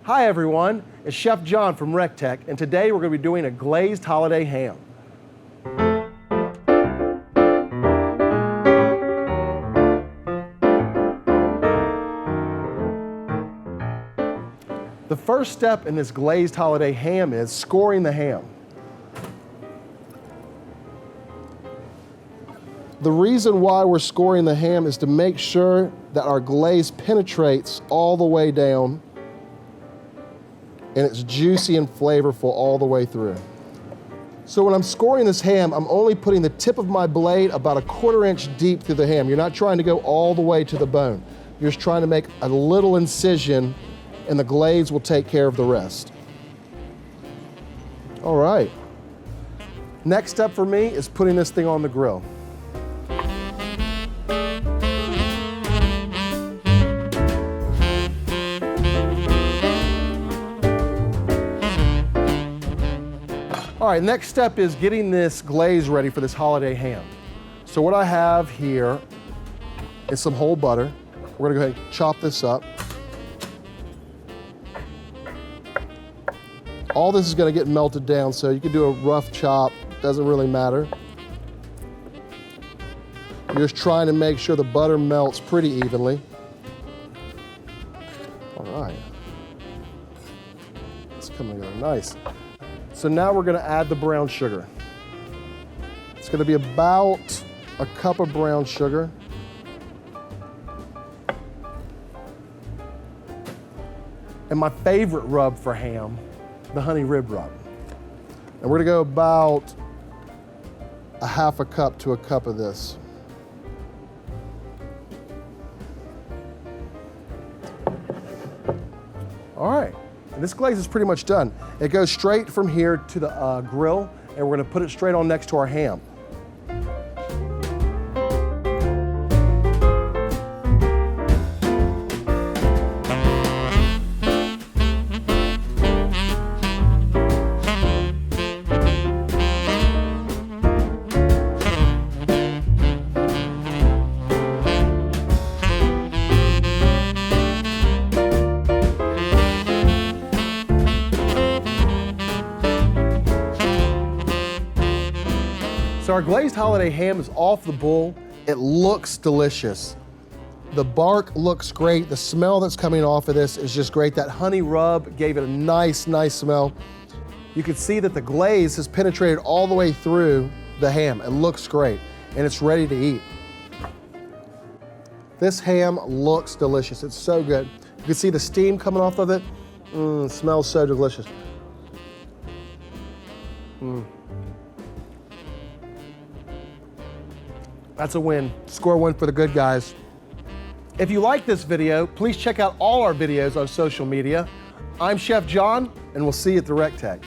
Hi everyone, it's Chef John from TEC, and today we're going to be doing a glazed holiday ham. The first step in this glazed holiday ham is scoring the ham. The reason why we're scoring the ham is to make sure that our glaze penetrates all the way down and it's juicy and flavorful all the way through. So when I'm scoring this ham, I'm only putting the tip of my blade about 1/4 inch deep through the ham. You're not trying to go all the way to the bone. You're just trying to make a little incision and the glaze will take care of the rest. All right. Next step for me is putting this thing on the grill. All right, next step is getting this glaze ready for this holiday ham. So what I have here is some whole butter. We're gonna go ahead and chop this up. All this is gonna get melted down, so you can do a rough chop, doesn't really matter. You're just trying to make sure the butter melts pretty evenly. All right, it's coming together nice. So now we're gonna add the brown sugar. It's gonna be about a cup of brown sugar. And my favorite rub for ham, the honey rib rub. And we're gonna go about 1/2 cup to a cup of this. All right. And this glaze is pretty much done. It goes straight from here to the grill, and we're gonna put it straight on next to our ham. So our glazed holiday ham is off the bull. It looks delicious. The bark looks great. The smell that's coming off of this is just great. That honey rub gave it a nice, nice smell. You can see that the glaze has penetrated all the way through the ham. It looks great, and it's ready to eat. This ham looks delicious. It's so good. You can see the steam coming off of it. It smells so delicious. That's a win. Score one for the good guys. If you like this video, please check out all our videos on social media. I'm Chef John, and we'll see you at the TEC.